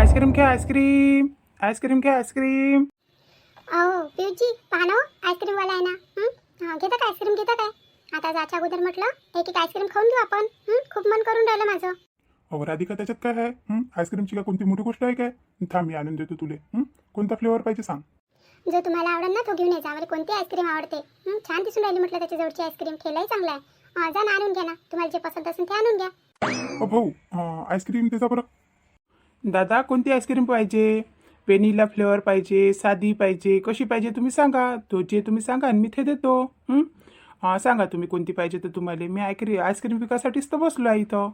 Ice cream घ्या ice cream. Ice cream घ्या ice cream. अहो पिऊजी पहा ना, आईस्क्रीमवाला आहे ना. घेता काय आईस्क्रीम, घेता काय? आता जायच्या अगोदर म्हटलं एक एक आईस्क्रीम खाऊन घेऊ आपण. खूप मन करून राहिलं माझं. अहो राधिका, त्याच्यात काय आहे? आईस्क्रीमची काय कोणती मोठी गोष्ट आहे काय? थांब, मी आणून देतो तुले. कोणता फ्लेवर पाहिजे सांग. जो तुम्हाला आवडेल ना तो घेऊन यायचा. मला कोणती आईस्क्रीम आवडते. छान दिसून राहिली म्हटलं त्याच्या जवळची आईस्क्रीम. ठेलाही चांगला आहे. जा ना, आणून घ्या ना. तुम्हाला जे पसंत असेल ते आणून घ्या. भाऊ, आईस्क्रीम त्याचा बरं. दादा, कोणती आईस्क्रीम पाहिजे? व्हॅनिला फ्लेवर पाहिजे, साधी पाहिजे, कशी पाहिजे तुम्ही सांगा. तो जे तुम्ही सांगा आणि मी ते देतो. सांगा तुम्ही कोणती पाहिजे तर तुम्हाला. मी आईस्क्रीम विकासाठीच तर बसलो आहे इथं.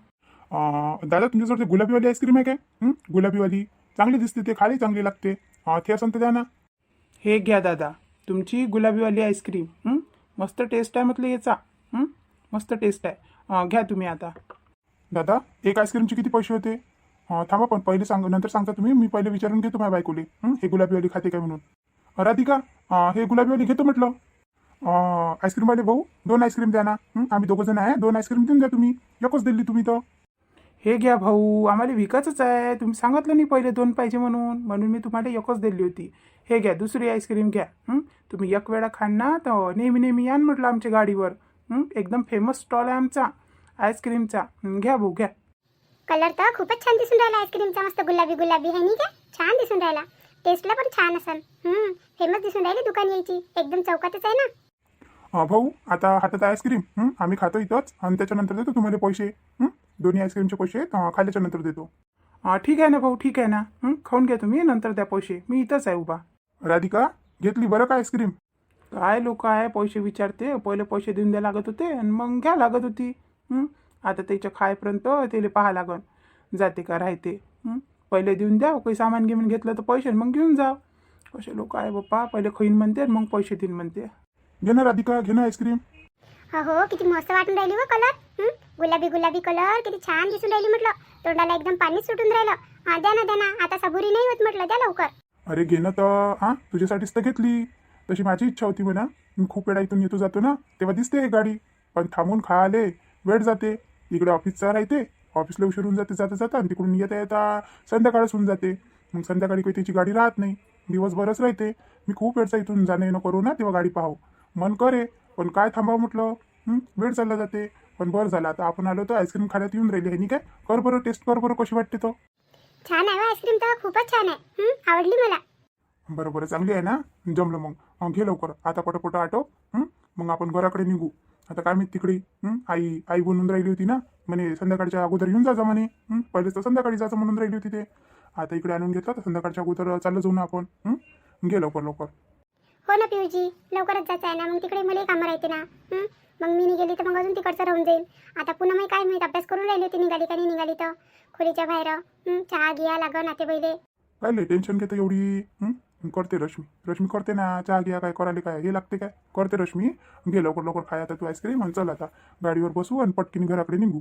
दादा, तुमच्याजवळ ते गुलाबीवाली आईस्क्रीम आहे काय? गुलाबीवाली चांगली दिसते, ते खाली चांगली लागते. ते असं तर द्या ना. हे घ्या दादा, तुमची गुलाबीवाली आईस्क्रीम. मस्त टेस्ट आहे म्हटलं याचा. मस्त टेस्ट आहे. घ्या तुम्ही आता. दादा, एक आईस्क्रीमचे किती पैसे होते? थांबा, पण पहिले नंतर सांगता तुम्ही. मी पहिले विचारून घेतो माझ्या बायकोले हे गुलाबीवाली खाते काय म्हणून. राधिका, हे गुलाबीवाली घेतो म्हटलं. आईस्क्रीमवाले भाऊ, 2 आईस्क्रीम द्या ना. आम्ही 2 जण आहे. 2 आईस्क्रीम देऊन द्या तुम्ही. एकच दिली तुम्ही तर. हे घ्या भाऊ, आम्हाला विकायचंच आहे. तुम्ही सांगितलं नाही पहिले 2 पाहिजे म्हणून मी तुम्हाला एकच दिली होती. हे घ्या, दुसरी आईस्क्रीम घ्या. तुम्ही एक वेळा खान ना तर नेहमी यान म्हटलं आमच्या गाडीवर. एकदम फेमस स्टॉल आहे आमचा आईस्क्रीमचा. घ्या भाऊ, घ्या. कलर तर खूपच छान दिसून राहिला आईस्क्रीमचा. मस्त गुलाबी गुलाबी आहे नाही का? छान दिसून राहिला. टेस्टला पण छान असेल. फेमस दिसून राहिली दुकान यायची. एकदम चौकातच आहे ना. भाऊ, आता हातात आईस्क्रीम आम्ही खातो इथंच आणि त्याच्यानंतर देतो तुम्हाला पैसे. दोन्ही आईस्क्रीमचे पैसे खाल्ल्याच्या नंतर देतो. ठीक आहे ना भाऊ, ठीक आहे ना. खाऊन घ्या तुम्ही, नंतर द्या पैसे. मी इथंच आहे उभा. राधिका, घेतली बरं का आईस्क्रीम? काय लोक आहे, पैसे विचारते. पहिले पैसे देऊन द्या लागत होते आणि मग घ्या लागत होती. आता त्याच्या खायपर्यंत त्याला पाहा लागन जाते का राहते. पहिले देऊन द्या. काही सामान घेऊन घेतलं तर पैसे मग घेऊन जा. कसे लोक आहे बाप्पा, पहिले खैन म्हणते मग पैसे देईन म्हणते. घे ना राधिका, घे ना आईस्क्रीम. हो, किती मस्त वाटून राहिली व कलर. गुलाबी गुलाबी कलर किती छान दिसून राहिली म्हटलं. तोंडाला एकदम पाणी सुटून राहिलं. द्या ना. आता सबुरी नाही होत म्हटलं. द्या लवकर. अरे घे ना तर. तुझ्यासाठीच तर घेतली. तशी माझी इच्छा होती म्हणा. मी खूप वेळा इथून येतो जातो ना, तेव्हा दिसते हे गाडी. पण थांबून खायले वेळ जाते. इकडे ऑफिसचा राहते, ऑफिसला उशीर होऊन जाते जाता आणि तिकडून येता संध्याकाळच होऊन जाते. मग संध्याकाळी काही त्याची गाडी राहत नाही. दिवसभरच राहते. मी खूप वेळचा इथून जाणं येणं करू ना, तेव्हा गाडी पाहू मन करे. पण काय थांबावं म्हटलं. वेळ चालला जाते. पण बरं झालं आता आपण आलो तर आईस्क्रीम खाण्यात येऊन राहिली आहे. काय कर बरं, टेस्ट कर बरं कशी वाटते तो. छान आहे आईस्क्रीम तर, खूपच छान आहे. आवडली मला. बरं चांगली आहे ना. जमलं मग. घे लवकर आता पटापट आटो. मग आपण घराकडे निघू. आता काय मी तिकडे आई बनून राहिली होती ना, म्हणे संध्याकाळच्या अगोदर येऊन जा म्हणे. पहिलेच तर संध्याकाळी जायचं म्हणून राहिली होती ते. आता इकडे आणून घेतलं तर संध्याकाळच्या अगोदर चाललं जाऊ ना आपण. घे लवकर. हो ना पिऊजी, लवकरच जायचं आहे ना. मग तिकडे मला कामं राहते ना. मग मी निघाली तर मग अजून तिकडचं राहून जाईल. आता पुन्हा मी काय माहीत अभ्यास करून राहिली होती. निघाली का नाही निघाली तर खोलीच्या बाहेर चहा घ्या लागन नाते पहिले. काय टेन्शन घेतं एवढी. करते रश्मी करते ना. चहा घ्या काय करायला काय हे लागते काय. करते रश्मी. घे लवकर खाय आता तू आईस्क्रीम. आणि चल आता गाडीवर बसू आणि पटकीने घराकडे निघू.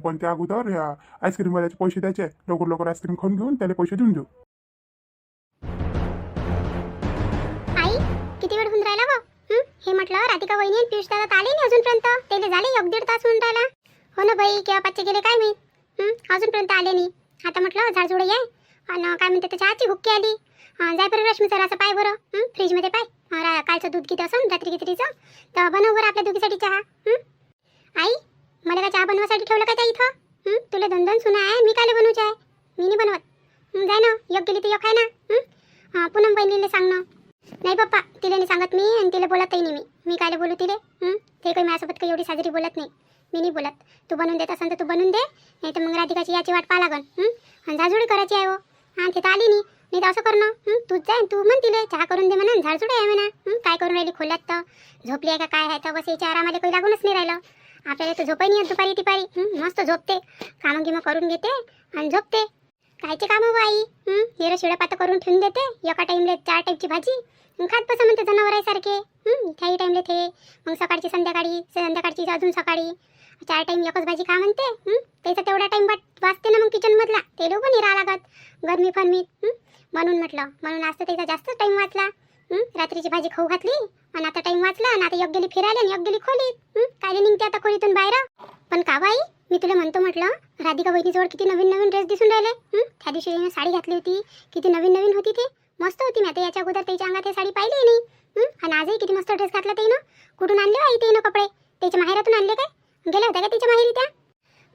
पण त्या अगोदर या आईस्क्रीमवाल्याचे पैसे द्यायचे आहे. लवकर आईस्क्रीम खाऊन घेऊन त्याला पैसे देऊन देऊ. आई, किती वेळ होऊन राहिला व? हे म्हटलं राधिका वहिनी आणि पियुष दादा आले नाही अजूनपर्यंत. त्याला झाले 1-1.5 तास होऊन राहिला. हो ना बाई, केव्हा पाचचे गेले काय माहीत. अजूनपर्यंत आले नाही. आता म्हटलं झाडझुडे आहे आणि काय म्हणते त्याच्या चहाची हुक्की आली. जाय बरं रश्मी सर, असं पाय बरं. फ्रीजमध्ये पाय. कालचं दूध किती असं रात्री कितीचं तर बनव बरं आपल्या दोघीसाठी चहा. आई, मला का चहा बनवासाठी ठेवलं काय त्या इथं? तुला 2 सुना आहे. मी काय बनवू चहा? मी नाही बनवत. जाय ना, एक गेली तर एक आहे ना. पूनम बहिणीला सांग ना. नाही पप्पा, तिला नाही सांगत मी आणि तिला बोलतही नाही मी कायला बोलू तिले. ते काही माझ्यासोबत काही एवढी साजरी बोलत नाही. मी नाही बोलत. तू बनवून देत असेल तर तू बनवून दे, नाही तर मग राधिकाची याची वाट पाहा लागन. आणि झाडझुडी करायची आहे हो. ते तर आली नाही तर असं करणं. तूच जाय, तू म्हण तिले चहा करून दे म्हणा. झाडझुडी आहे म्हणा. काय करून राहिली खोल्यात तर झोपली आहे का काय आहे तर बस याच्या आरामाला काही लागूनच नाही राहिलं. आपल्याला तर झोपही नाही येत दुपारी टिपारी. मस्त झोपते, कामं गिमं करून घेते आणि झोपते. कायचे कामं हो आई. हिरं शिळपातं करून ठेवून देते. एका टाईमला 4 टाईपची भाजी खात बसा म्हणते जनावरासारखे. त्याही टाईमला ते मग सकाळची संध्याकाळची अजून सकाळी 4 टाईम एकच भाजी खा म्हणते. त्याचा तेवढा टाईम वाचते ना मग किचनमधला. ते लोक नाही राहा लागत गरमी फरमीत. म्हणून आज तर त्याचा जास्त टाईम वाचला. रात्रीची भाजी खाऊ घातली आणि आता टाईम वाचला आणि आता एक गेली फिरायला आणि एक गेली खोलीत. काय निघते आता खोलीतून बाहेर. पण का बाई, मी तुला म्हणतो म्हटलं, राधिका वहिनीजवळ किती नवीन नवीन ड्रेस दिसून राहिले. त्या दिवशी तिने साडी घातली होती, किती नवीन नवीन होती ते, मस्त होती. मी आता याच्या अगोदर त्याच्या अंगात हे साडी पाहिली नाही. आणि आजही किती मस्त ड्रेस घातला ते ना. कुठून आणले आई ते ना कपडे? त्याच्या माहेरातून आणले काय? गेल्या होत्या का तिच्या माहेरी त्या?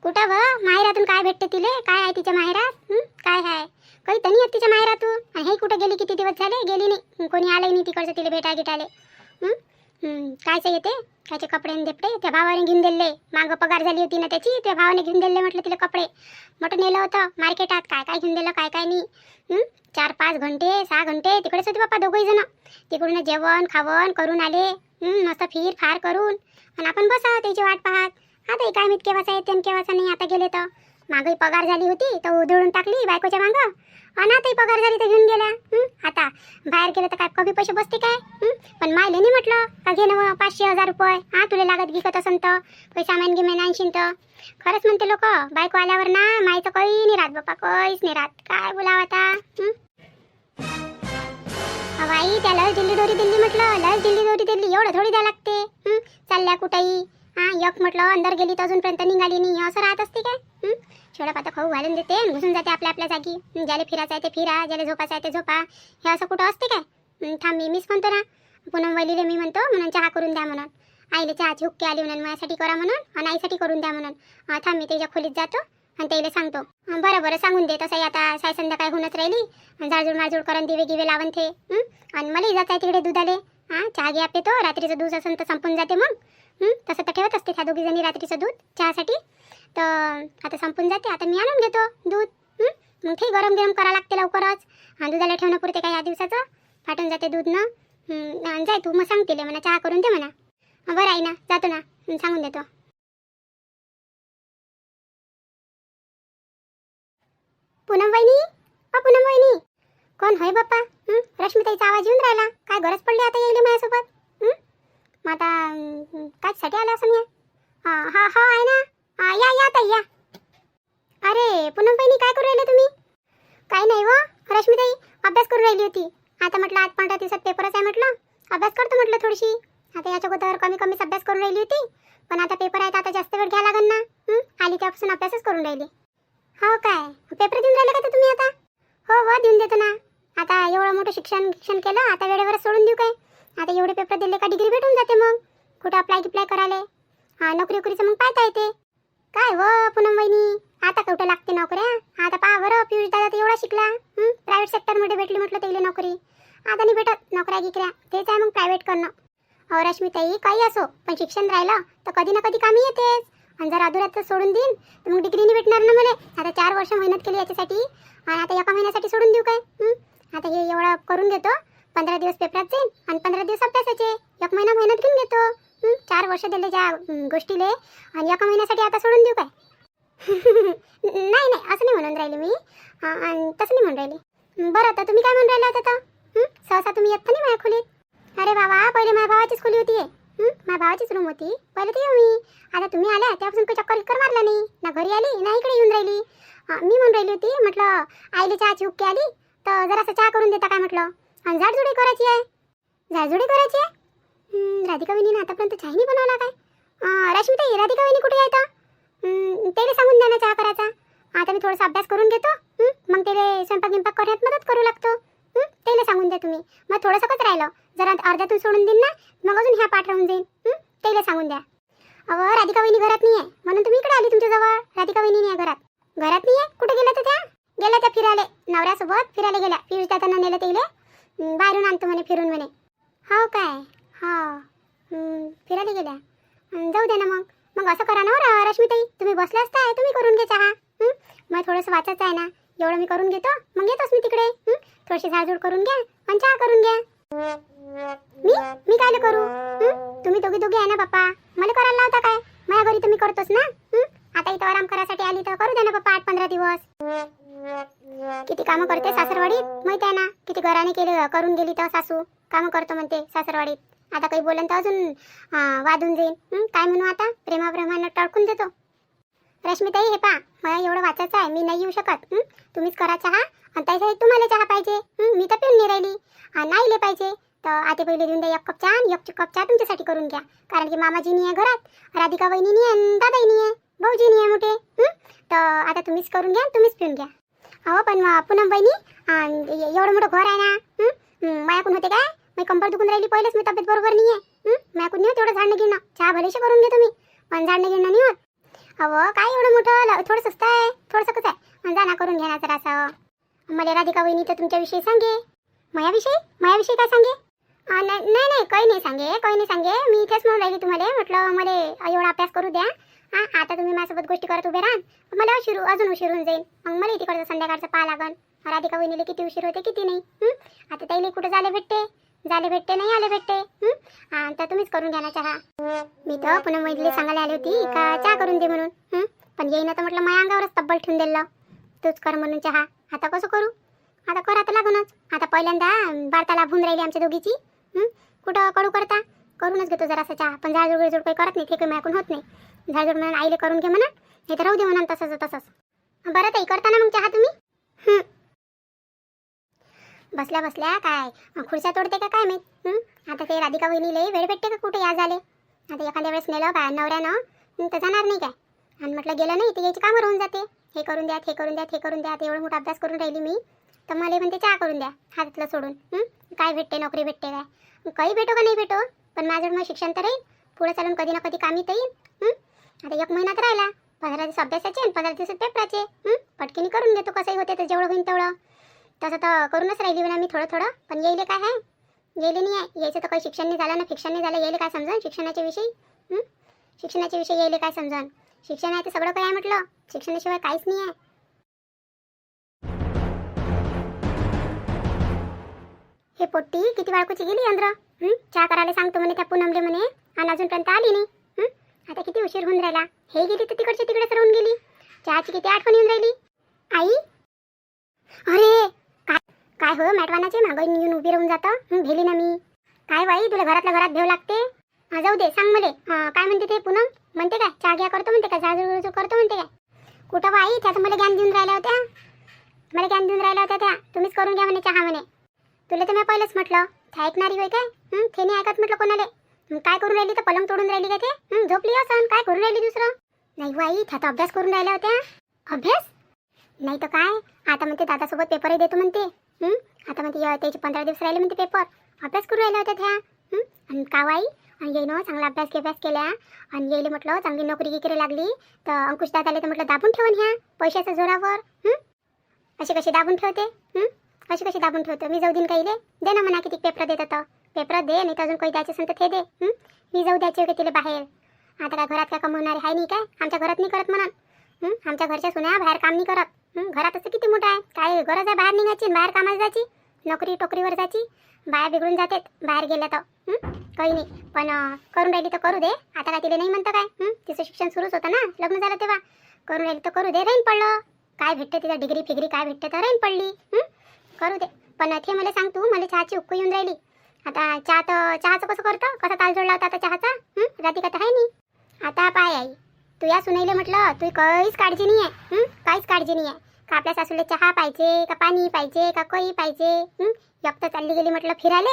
कुठं व माहेरातून काय भेटते तिले? काय आहे तिच्या माहेरात? काय आहे? काही तनी आहेत तिच्या माहेरातून. आणि हे कुठं गेली? किती दिवस झाले गेली नाही, कोणी आलंय नाही तिकडचं तिला भेटा गिटाले. कायचं येते त्याचे कपडे आणि देपडे त्या भावाने घेऊन दिले. मागं पगार झाली होती ना त्याची, त्या भावाने घेऊन दिले म्हटलं तिला कपडे. मोठं नेलं होतं मार्केटात, काय काय घेऊन दिलं काय काय नाही. 4-5 घंटे 6 घंटे तिकडेच होते बाप्पा दोघंही जण. तिकडून जेवण खावण करून आले, मस्त फिर फार करून. आणि आपण बसावं त्याची वाट पाहत. आता काय माहित केव्हाचा येते आणि केव्हाचा नाही. आता गेले तर मागही पगार झाली होती तर उधळून टाकली बायकोच्या मागं. आणि आताही पगार झाली तर घेऊन गेल्या. आता बाहेर गेलं तर काय कमी पैसे बसते काय? पण मायले नाही म्हटलं का घे ना 500-1000 रुपये. तुला लागत गिकत असन तर काही सामान गिमान आणशीन तर. खरंच म्हणते लोक, बायको आल्यावर ना मायचं काही नाही राहत बाप्पा, काहीच नाही राहत. काय बोलावं आता. बाई त्या लस दिल्ली म्हटलं, लस दिल्ली एवढं थोडी द्या लागते. चालल्या कुठेही एक म्हटलं अंदर गेली तर अजूनपर्यंत निघाली नाही, असं राहत असते काय? शेवढा पाता खाऊ घालून देते आणि घुसून जाते आपल्या आपल्या जागी. ज्याला फिरायचं आहे ते फिरा, ज्याला झोपायचं आहे ते झोपा. हे असं कुठं असते काय? थांब मीच म्हणतो ना, पुनम वैलीले मी म्हणतो म्हणून चहा करून द्या म्हणून. आईला चहाची हुक्की आली म्हणून माझ्यासाठी करा म्हणून, आणि आईसाठी करून द्या म्हणून. थांब मी त्याच्या खोलीत जातो आणि त्याला सांगतो. बरं सांगून दे. तसंही आता साय संध्याकाळी होऊनच राहिली. जाळजूळ माळजूळ करून दिवे गिवे लावून ते. आणि मलाही जात आहे तिकडे दुधाले. चहा घ्या पेतो, रात्रीचं दूध असेल तर संपून जाते मग. तसं तर ठेवत असते त्या दोघी जणी रात्रीचं दूध चहासाठी. तर आता संपून जाते. आता मी आणून घेतो दूध. मग ते गरम गरम करा लागते लवकरच. दुधाला ठेवणं पुरते काय या दिवसाचं, फाटून जाते दूध ना. जाय तू मग सांगते म्हणा चहा करून दे म्हणा. बरं आहे ना, जातो ना, सांगून देतो. पूनम वहिनी कोण होय बाप्पा? रश्मिताईचा आवाज येऊन राहिला. काय गरज पडली आता येईल माझ्यासोबत? मग आता कायसाठी आला असं मी? हा आहे ना. या ताई या. अरे पूनम वहिनी काय करू राहिले तुम्ही? काही नाही व रश्मिताई, अभ्यास करून राहिली होती. आता म्हटलं आज 15 दिवसात पेपरच आहे म्हटलं, अभ्यास करतो म्हटलं थोडीशी. आता याच्या अगोदर कमीच अभ्यास करून राहिली होती, पण आता पेपर आहेत आता जास्त वेळ घ्या लागेल ना. आली त्यापासून अभ्यासच करून राहिली. हो काय, पेपर देऊन राहिले का तुम्ही आता? हो देऊन देतो ना. आता एवढं मोठं शिक्षण केलं, आता वेळेवरच सोडून देऊ काय? आता एवढे पेपर दिले का डिग्री भेटून जाते मग. कुठं अप्लाय करायला नोकरीचं मग पाहता येते. काय व पूनम वहिनी, आता कुठं लागते नोकऱ्या? आता पहा बरं, पियुष दादा तर एवढा शिकला, प्रायव्हेट सेक्टरमध्ये भेटली म्हटलं त्याला नोकरी. आता नाही भेटत नोकऱ्या गिकऱ्या, तेच आहे मग प्रायव्हेट करणं. रश्मिताई काही असो, पण शिक्षण राहिलं तर कधी ना कधी कामी येतेच. आणि जर अधुऱ्यात सोडून देईन तर मग डिग्री नाही भेटणार ना मला. आता 4 वर्ष मेहनत केली याच्यासाठी, आणि आता एका महिन्यासाठी सोडून देऊ काय? आता हे एवढं करून घेतो, 15 दिवस पेपरात जाईन आणि 15 दिवस अभ्यासाचे. 1 महिना मेहनत घेऊन घेतो. 4 वर्ष दिले ज्या गोष्टीले, आणि एका महिन्यासाठी आता सोडून देऊ काय? नाही असं नाही म्हणून राहिले मी, तसं नाही म्हणून राहिले. बरं तर तुम्ही काय म्हणून राहिले आता? सहसा तुम्ही येत नाही माझ्या खोलीत. अरे बाबा, पहिले माझ्या भावाचीच खोली होती. माझ्या भावाचीच रूम होती पहिले, तर येऊ मी. आता तुम्ही आल्या त्यापासून काही चक्कर मारला नाही ना, घरी आली ना इकडे येऊन राहिली. मी म्हणून राहिली होती म्हटलं आईला चहाची हुक्की आली तर जरासा चहा करून देता काय म्हटलं. आणि झाडझुडी करायची आहे. राधिका वहिनीने आतापर्यंत चहा नाही बनवला काय? रश्मिताई, राधिका वहिनी कुठे आहे तर? त्याला सांगून द्या ना चहा करायचा. आता मी थोडासा अभ्यास करून घेतो, मग त्याला स्वयंपाक करण्यात मदत करू लागतो. त्याला सांगून द्या तुम्ही. मग थोडंसं कसं राहिलं, जरा अर्ध्यातून सोडून देईन ना, मग अजून ह्या पाठ राहून जाईल. त्याला सांगून द्या. राधिका वहिनी घरात नाही आहे म्हणून तुम्ही इकडे आली तुमच्याजवळ. राधिका वहिनी नाही आहे घरात नाही आहे. कुठे गेल्या तर गेल्या त्या फिरायला, नवऱ्यासोबत फिरायला गेल्या. पियुष दादांना नेलं त्याला, बाहेरून आणतो म्हणे फिरून म्हणे. हो काय? फिरायला गेल्या. जाऊ द्या ना मग असं करा ना रश्मिताई, तुम्ही बसले असताय, तुम्ही करून घे चहा. मग थोडंसं वाचायचं आहे ना, एवढं मी करून घेतो, मग येतोच मी तिकडे. थोडीशी झाडझूड करून घ्या आणि चहा करून घ्या. मी काय करू? तुम्ही दोघी आहे ना बाप्पा, मला करायला लावता काय? माझ्या घरी तुम्ही करतोच ना. आता इथं आराम करायसाठी आली तर करू द्या ना बाप्पा 8-15 दिवस. किती कामं करते सासरवाडीत माहिती आहे ना, किती घराने केले करून गेली तर सासू कामं करतो म्हणते सासरवाडीत. आता काही बोलन तर अजून वादून जाईल. काय म्हणू आता, प्रेमाप्रमाणे टळकून देतो. रश्मिताई, हे पा, मला एवढं वाचायचं आहे, मी नाही येऊ शकत. तुम्हीच करा चहा, आणि त्यासाठी तुम्हाला चहा पाहिजे. मी तर पिऊन नाही राहिली, नाही ले पाहिजे तर आता पहिले देऊन द्या 1 कप चहा, आणि 1 कप चहा तुमच्यासाठी करून घ्या. कारण की मामाजी नाही आहे घरात, राधिका वहिनी नाही आहे, दादाही नाही आहे. भाऊजी नाही आहे मोठे. तर आता तुम्हीच करून घ्या, तुम्हीच पिऊन घ्या. अहो पण पूनम बहिणी, एवढं मोठं घर आहे ना, मायाकून होते काय? मी कंबर दुखून राहिली, पहिलेच मी तब्येत बरोबर नाही आहे. मायाकून नाही होत तेवढं झाडणं घेणं. चहा भलेशे करून घे तुम्ही, पण झाडणं घेणं नाही होत. अहो काय एवढं मोठं, थोडंसं स्वस्त आहे, थोडंसं कसं आहे, जाणं करून घ्या ना जरासं. मला राधिका वहिनी तर तुमच्याविषयी सांगे. मायाविषयी काय सांगे? नाही नाही, काही नाही सांगे, काही नाही सांगे. मी इथेच म्हणून राहिली तुम्हाला, म्हटलं मला एवढा अभ्यास करू द्या. आता तुम्ही माझ्यासोबत गोष्टी करत उभे राहा, मला अजून उशीर होऊन जाईल. मग मला तिकडचं संध्याकाळचं पाहा लागन. राधिका वहिनीला किती उशीर होते किती नाही. आता त्याला कुठं झाले भेटते नाही आले भेटते. तर तुम्हीच करून घ्या ना चहा. मी तर पुन्हा वहिनीला सांगायला आली होती का चहा करून दे म्हणून. पण येईना तर म्हटलं माझ्या अंगावरच तब्बल ठेवून दिलं, तूच कर म्हणून चहा. आता कसं करू? आता करा तर लागूनच. आता पहिल्यांदा वार्ता लाभून राहिली आमच्या दोघीची. कुठं कडू करता, करूनच घेतो जरासा चहा. पण झाडझुड काही करत नाही, ते काही ऐकून होत नाही. झाडझुड म्हणून आईले करून घे म्हणा, नाही तर राहू दे म्हणा तसंच. बरं ताई, करता ना मग चहा तुम्ही? बसल्या बसल्या काय खुर्च्या तोडते का काय माहीत. आता ते राधिका वहिनीला वेळ भेटते का कुठे या झाले. आता एखाद्या वेळेस नेलं काय नवऱ्यानं तर जाणार नाही काय. आणि म्हटलं गेलं नाही तर याची कामं राहून जाते. हे करून द्या, हे करून द्या, हे करून द्या. आता एवढं मोठा अभ्यास करून राहिली मी, तर मला म्हणते चहा करून द्या हातातलं सोडून. काय भेटते, नोकरी भेटते काय? काही भेटो का नाही भेटो, पण माझं मग शिक्षण तर राहील. पुढे चालून कधी ना कधी कामी तर येईल. आता 1 महिनाच राहिला, 15 दिवस अभ्यासाचे आणि 15 दिवस पेपराचे. पटकीने करून घेतो, कसंही होते तर जेवढं होईल तेवढं. तसं तर करूनच राहिली म्हणा मी थोडं. पण येईल काय आहे, येईल नाही आहे. यायचं तर काही शिक्षण नाही झालं ना, फिक्षण नाही झालं. येईल काय समजून शिक्षणाच्या विषयी येईल काय समजून. शिक्षण आहे तर सगळं काही आहे म्हटलं, शिक्षणाशिवाय काहीच नाही आहे. हे पोट्टी किती वाळकूची गेली यंत्र. चहा करायला सांगतो म्हणे त्या पूनमले म्हणे, आणि अजूनपर्यंत आली नाही. आता किती उशीर होऊन राहिला. हे गेली तर तिकडच्या तिकडेच राहून गेली. चहाची किती आठवण येऊन राहिली. आई, अरे काय हो, मॅटवानाचे मागं येऊन उभी राहून जातं. भेली ना मी. काय बाई, तुला घरातल्या घरात भेव लागते. जाऊ दे, सांग मले. काय म्हणते ते पूनम? म्हणते काय चहा घ्या करतो म्हणते काय, झाडझुड करतो म्हणते काय? कुठं बाई, त्याचं मला ज्ञान देऊन राहिल्या होत्या. त्या तुम्हीच करून घ्या म्हणे चहा म्हणे. तुला तर मी पहिलेच म्हटलं, ते ऐकणारी होय काय? ते नाही ऐकत म्हटलं कोणाले. काय करून राहिली तर पलंग तोडून राहिली का ते? झोपली असं काय करून राहिली दुसरं? नाही बाई, त्या तर अभ्यास करून राहिल्या होत्या. अभ्यास नाही तर काय, आता म्हणते दादासोबत पेपरही देतो म्हणते. आता म्हणते त्याचे 15 दिवस राहिले म्हणते पेपर. अभ्यास करून राहिल्या होत्या त्या. आणि का बाई, आणि येईन चांगला अभ्यास केल्या. आणि येईल म्हटलं चांगली नोकरी गिकरी लागली तर अंकुश दादाले तर म्हटलं दाबून ठेवून ह्या पैशाच्या जोरावर. अशी कशी दाबून ठेवते? कशी दाबून ठेवते? मी जाऊ देईन काहीले. दे ना म्हणा किती पेपर देत होतं. पेपर दे, नाही तर अजून काही द्यायचे असेल तर ते दे. मी जाऊ द्यायचे का तिला बाहेर. आता काय घरात काय कमवणारे आहे नाही काय? आमच्या घरात नाही करत म्हणून. आमच्या घरच्या सुन्या बाहेर काम नाही करत. घरात असं किती मोठं आहे, काय गरज आहे बाहेर निघायची, बाहेर कामाला जायची, नोकरी टोकरीवर जायची. बाया बिघडून जातात बाहेर गेल्या तर. काही नाही, पण करून राहिली तर करू दे. आता काय तिला नाही म्हणतं काय? तिचं शिक्षण सुरूच होतं ना, लग्न झालं तेव्हा. करून राहिली तर करू दे, राहीन पडलं. काय भेटते तिला डिग्री फिग्री काय भेटते तर राहीन पडली. करू दे. पण ते मला सांग तू, मला चहाची उक्कू येऊन राहिली. आता चहाचं कसं करतं, कसा ताल जोडला होता आता चहाचा? राधिका तर आहे नाही. आता पाय आई, तू या सुनाईले म्हटलं तू काहीच काळजी नाही आहे. काहीच काळजी नाही आहे का आपल्या सासूला चहा पाहिजे का पाणी पाहिजे का काही पाहिजे. एकटं चालली गेली म्हटलं फिरायला,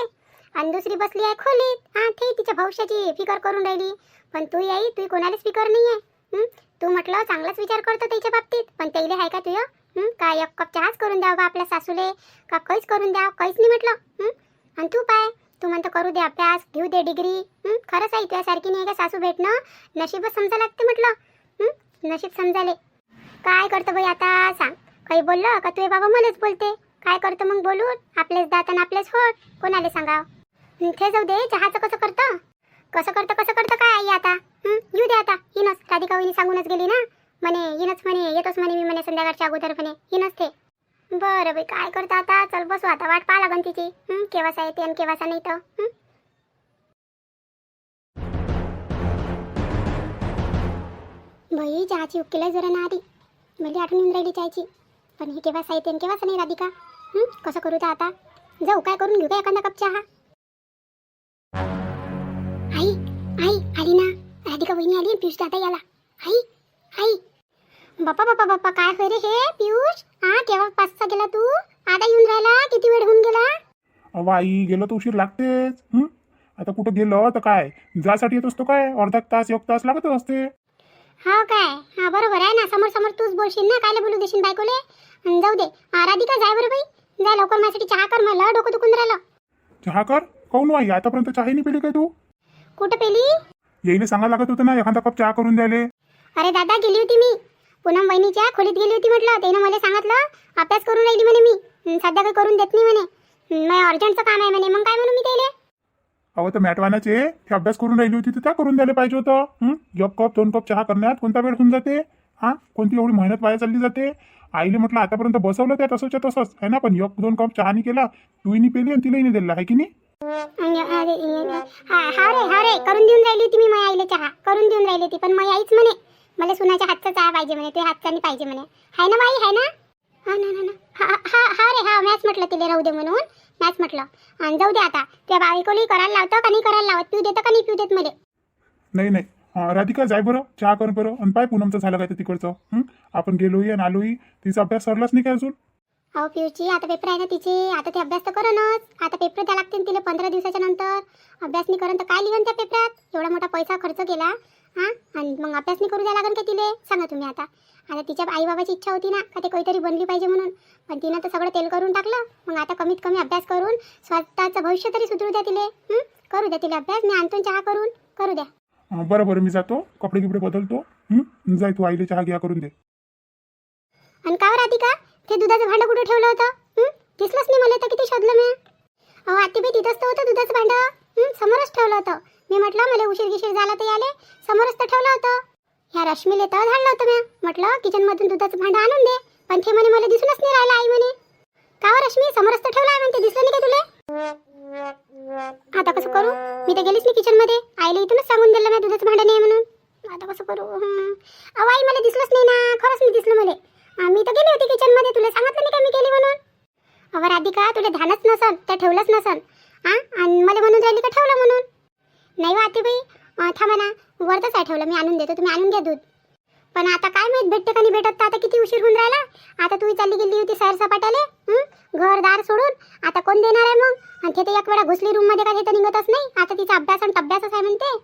आणि दुसरी बसली आहे खोलीत. ते तिच्या भविष्याची फिकर करून राहिली. पण तू आई, तू कोणालाच फिकर नाही आहे. तू म्हटलं चांगलाच विचार करतो त्याच्या बाबतीत, पण त्याला आहे का तुझं? काय 1 कप चहाच करून द्यावं आपल्या सासूले का काहीच करून द्यावं? काहीच नाही म्हटलं. आणि तू पाय, तू म्हणतो करू दे अभ्यास, घेऊ दे डिग्री. खरंच आहे, तुझ्यासारखी नाही का सासू भेटणं नशीबच समजा लागते म्हटलं. नशीब समजाले. काय करतो बाई आता सांग? काही बोललं का तुझे बाबा मलाच बोलते. काय करतो मग बोलून? आपलेच दात आणि आपलेच होट, कोणाला सांगाव? ते जाऊ दे, चहाचं कसं करतं काय आई आता? येऊ दे आता. हिनच राधिका वहिनी सांगूनच गेली ना म्हणे, हिनच म्हणे येतोच म्हणे मी म्हणे संध्याकाळच्या अगोदर म्हणे. हिनच ते. बरं बाई, काय करतं आता? चल बसू आता, वाट पाहा लागन तिची. केव्हासा येते आणि केव्हासा नाही तर. बाई, चहाची उक्कीला जरा ना आधी म्हणजे आठवण येऊन राहिली चहाची. पण हे केव्हासा येते आणि केव्हासा नाही राधिका. कसं करू तर आता? जाऊ काय करून घेऊ का एखादा कप चहा? आई आली ना राधिका वहिनी, आली पियुष दादा याला. आई बाप्पा काय होय रे हे पियुष? केव्हा पाचचा गेला तू, आता येऊन राहिला? किती वेळ होऊन गेला? अहो आई, गेलं तर उशीर लागतेच. आता कुठं गेलं तर काय जासाठी येत असतो काय, अर्धा तास 1 तास लागतच असते. हो काय? हा बरोबर आहे ना, समोर समोर तूच बोलशील ना, कायले बोलू देशील बायकोले. जाऊ दे. राधिका जाय बरं बाई, जा लवकर माझ्यासाठी चहा कर, मला डोकं दुखून राहिलं. चहा कर. काऊन वाई आतापर्यंत चहा नाही पिली काय तू? कुठं पेली? येईने सांगा लागत होतं ना एखादा कप चहा करून द्यायले. अरे दादा, गेली होती मी पूनम वहिनीच्या खोलीत गेली होती म्हटलं. त्यानं मला सांगितलं अभ्यास करून राहिली म्हणे मी, सध्या काही करून देत नाही म्हणे, मग अर्जंटचं काम आहे म्हणे. मग काय म्हणू मी त्याले? अहो तर मॅटवानाचे ते अभ्यास करून राहिली होती तर त्या करून द्यायला पाहिजे होतं. एक कप 2 कप चहा करण्यात कोणता वेळ होऊन जाते? कोणती एवढी मेहनत वाया चालली जाते? आईले म्हटलं आतापर्यंत बसवलं त्या तसंच्या तसंच आहे ना, पण 1-2 कप चहा नाही केला, तूही नाही पेली आणि तिलाही नाही दिला आहे की नाही? हा रे करून देऊन राहिली होती मी माझ्या आईला चहा, करून देऊन राहिली होती. पण माझी आईच म्हणे मला सुनाच्या हातचा चहा पाहिजे म्हणे, ते हातचा नाही पाहिजे म्हणे. हाय ना बाई, हाय ना? हा ना ना हा रे हा, मॅच म्हटलं तिला राहू दे म्हणून, मॅच म्हटलं. आणि जाऊ दे आता, त्या बायकोली करायला लावतं का नाही करायला लावत, पिऊ देतं का नाही पिऊ देत मला? नाही राधिका जाय बरं, चहा कर बरं. आणि पाय पूनमचं झालं काय ते तिकडचं. आपण गेलोही आणि आलोही, तिचा अभ्यास सरलाच नाही काय अजून? अहो पिऊची, आता पेपर आहे ना तिचे, आता ते अभ्यास तर करणच. आता पेपर द्या लागते तिला 15 दिवसाच्या नंतर. अभ्यास नाही करून तर काय लिहून त्या पेपरात? एवढा मोठा पैसा खर्च केला, आणि मग अभ्यास नाही करू द्या लागेल का तिले? सांगा तुम्ही. आता तिच्या आईबाबाची इच्छा होती ना का ते काहीतरी बनली पाहिजे म्हणून, पण तिनं तर सगळं तेल करून टाकलं. मग आता कमीत कमी अभ्यास करून स्वतःचं भविष्य तरी सुधरू द्या तिले. करू द्या तिला अभ्यास, मी आणतो चहा करून, करू द्या. बरं मी जातो, कपडे गिपडे बदलतो. जाय तू आईले चहा घ्या करून दे. आणि का राधिका, ते दुधाचं भांडं कुठं ठेवलं होतं? दिसलंच नाही मला, तर किती शोधलं मी. अहो आत्तीबाई, तिथंच तर होतं दुधाचं भांडं, समोरच ठेवलं होतं. मी म्हटलं मला उशीर झाला तर याले, समोरच तर ठेवलं होतं. ह्या रश्मीले तर झाडलं होतं मी, म्हटलं किचनमधून दुधाचं भांडं आणून दे, पण ते म्हणे मला दिसूनच नाही राहिलं. आई म्हणे का रश्मी, समोरच तर ठेवलं आहे म्हणते, दिसलं नाही का तुले? आता कसं करू? मी तर गेलीच नाही किचनमध्ये, आईला इथूनच सांगून दिलं मी दुधाचं भांडं नाही म्हणून. आता कसं करू? अहो आई, मला दिसलंच नाही ना, खरंच नाही दिसलं मला. मी तर गेली होती किचनमध्ये, तुला सांगितलं नाही का मी गेली म्हणून? अहो राधिका, तुला ध्यानच नसन, तर ठेवलंच नसन. आणि मला म्हणून राहिली का ठेवलं म्हणून? नाही वाटते बाई, थांबा ना, वरतच आहे ठेवलं, मी आणून देतो, तुम्ही आणून घ्या दूध. पण आता काय माहित भेटते का नाही भेटत, तर आता किती उशीर होऊन राहिला. आता तू चालली गेली होती सैर सपाट्याले, घरदार सोडून. आता कोण देणार आहे मग? आणि ते तर एक वेळा घुसली रूम मध्ये, का ते तर निघतच नाही. आता तिचा अभ्यास आणि तब्यासच आहे म्हणते.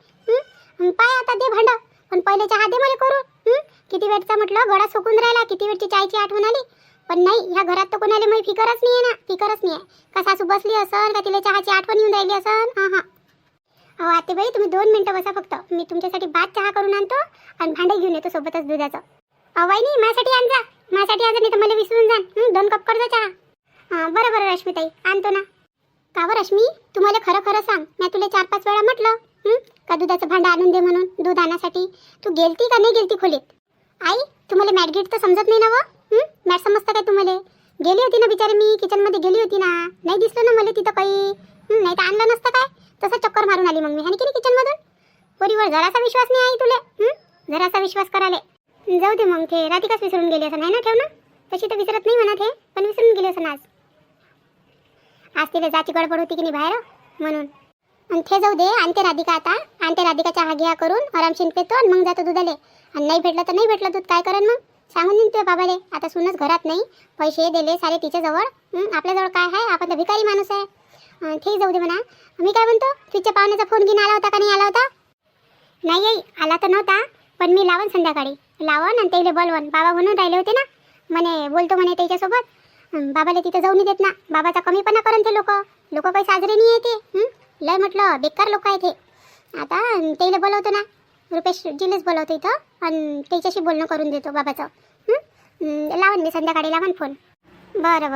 पाय आता दे भांडं, पण पहिले चहा दे मला करून. किती वेळचा म्हटलं गळा सुकून राहिला, किती वेळची चायची आठवण आली. पण नाही, ह्या घरात तर कोणाला मी फिकरच नाही आहे ना, फिकरच नाही आहे. का सासू बसली असन, का तिला चहाची आठवण येऊन राहिली असन. अहो आतेबाई, तुम्ही 2 मिनिटं बसा फक्त, मी तुमच्यासाठी बाद चहा करून आणतो आणि भांडं घेऊन येतो सोबतच दुधाचं. वहिनी, माझ्यासाठी आण जा, नाही तर मला विसरून जाण. 2 कप कर जा चहा. बरं रश्मीताई, आणतो ना. का बरं रश्मी, तुम्हाला खरं सांग, मी तुला 4-5 वेळा म्हटलं का दुधाचं भांडं आणून दे म्हणून, दूध आणण्यासाठी. तू गेलती का नाही गेलती खोलीत? आई, तुम्हाला मॅटगेट तर समजत नाही ना व? मॅट समजतं काय तुम्हाला? गेली होती ना बिचारी, मी किचनमध्ये गेली होती ना, नाही दिसलं ना मला तिथं काही. नाही तर आणलं नसतं काय, तसं चक्कर मारून आली मग मी, आणि की नाही किचनमधून. पोरीवर जरासा विश्वास नाही आई तुले, जरासा विश्वास कराले. जाऊ दे मग, ते राधिकाच विसरून गेली असं नाही ना, ठेव ना. तशी तर विसरत नाही म्हणत हे, पण विसरून गेली असं आज तिला जाची गडबड होती की नाही बाहेर म्हणून. आणि ते जाऊ दे, आणते राधिका आता, आणते राधिका चहा घ्या करून, आरामशीर पेतो आणि मग जातो दुधाले. आणि नाही भेटलं तर नाही भेटलं दूध, काय करेन मग? सांगून देईन तुझ्या बाबाले. आता सुनच घरात नाही, पैसे दिले सारे तिच्याजवळ, आपल्याजवळ काय आहे, आपण तर भिकारी माणूस आहे. ठीक, जाऊ दे म्हणा. मी काय म्हणतो, तुझ्या पाहुण्याचा फोन घेऊन आला होता का नाही आला होता? नाही आई, आला तर नव्हता, पण मी लावन संध्याकाळी, लावन आणि त्याला बोलवन. बाबा म्हणून राहिले होते ना, म्हणे बोलतो म्हणे त्याच्यासोबत. बाबाला तिथं जाऊ नाही देत ना, बाबाचा कमीपणा करून ते लोक काही साजरे नाही आहे ते. लय म्हटलं बेकार लोक आहे ते. आता त्याला बोलवतो ना, रुपेश जिलेच बोलवतो इथं, आणि त्याच्याशी बोलणं करून देतो बाबाचं. लावून मी संध्याकाळी लावून फोन. बरं